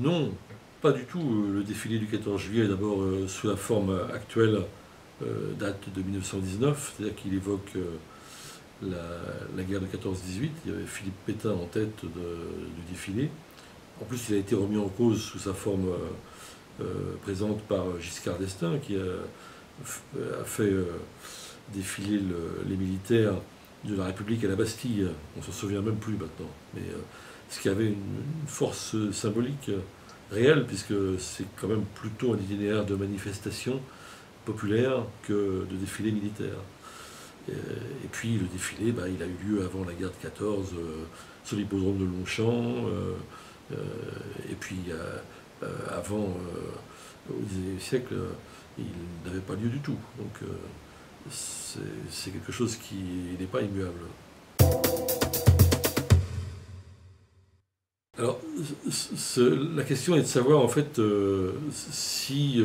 Non, pas du tout. Le défilé du 14 juillet, d'abord sous la forme actuelle, date de 1919, c'est-à-dire qu'il évoque la guerre de 14-18. Il y avait Philippe Pétain en tête du défilé. En plus, il a été remis en cause sous sa forme présente par Giscard d'Estaing, qui a fait défiler les militaires de la République à la Bastille. On s'en souvient même plus maintenant. Mais ce qui avait une force symbolique réelle, puisque c'est quand même plutôt un itinéraire de manifestation populaire que de défilé militaire. Et puis le défilé, il a eu lieu avant la guerre de 14 sur l'hippodrome de Longchamp, et puis avant, au XIXe siècle, il n'avait pas lieu du tout. Donc c'est quelque chose qui n'est pas immuable. Alors, la question est de savoir en fait si,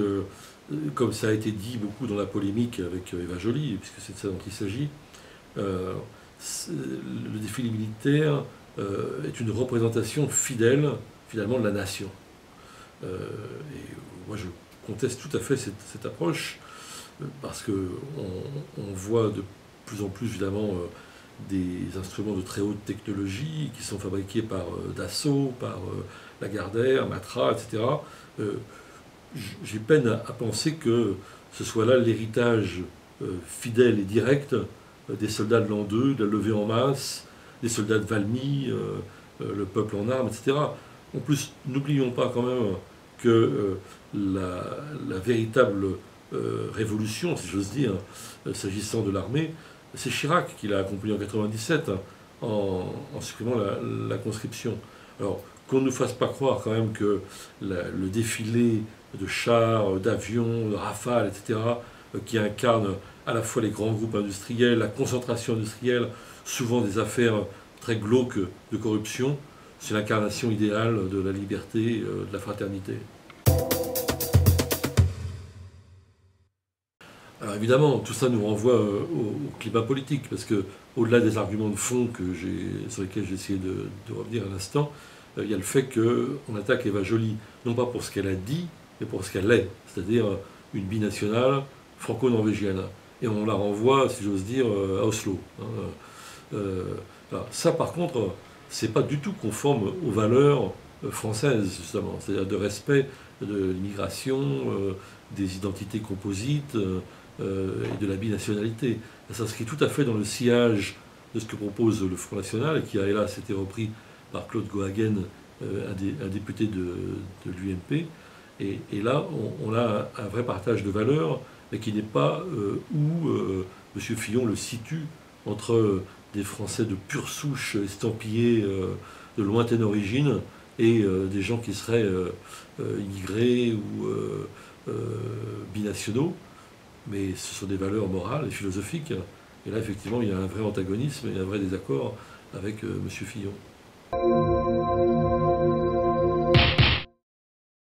comme ça a été dit beaucoup dans la polémique avec Eva Joly, puisque c'est de ça dont il s'agit, le défilé militaire est une représentation fidèle, finalement, de la nation. Et moi, je conteste tout à fait cette approche, parce qu'on voit de plus en plus, évidemment, des instruments de très haute technologie qui sont fabriqués par Dassault, par Lagardère, Matra, etc. J'ai peine à penser que ce soit là l'héritage fidèle et direct des soldats de l'an 2, de la levée en masse, des soldats de Valmy, le peuple en armes, etc. En plus, n'oublions pas quand même que la véritable révolution, si j'ose dire, s'agissant de l'armée, c'est Chirac qui l'a accompli en 97 en supprimant la conscription. Alors, qu'on ne nous fasse pas croire quand même que le défilé de chars, d'avions, de rafales, etc., qui incarne à la fois les grands groupes industriels, la concentration industrielle, souvent des affaires très glauques de corruption, c'est l'incarnation idéale de la liberté, de la fraternité. Alors évidemment, tout ça nous renvoie au climat politique, parce que au-delà des arguments de fond sur lesquels j'ai essayé de revenir à l'instant, il y a le fait qu'on attaque Eva Joly, non pas pour ce qu'elle a dit, mais pour ce qu'elle est, c'est-à-dire une binationale franco-norvégienne. Et on la renvoie, si j'ose dire, à Oslo. Ça, par contre, c'est pas du tout conforme aux valeurs françaises, justement, c'est-à-dire de respect de l'immigration, des identités composites et de la binationalité. Ça s'inscrit tout à fait dans le sillage de ce que propose le Front National, et qui a hélas été repris par Claude Gohagen, un député de l'UMP. Et là, on a un vrai partage de valeurs, mais qui n'est pas où M. Fillon le situe entre des Français de pure souche, estampillés de lointaine origine, et des gens qui seraient immigrés ou binationaux. Mais ce sont des valeurs morales et philosophiques. Et là, effectivement, il y a un vrai antagonisme et un vrai désaccord avec M. Fillon.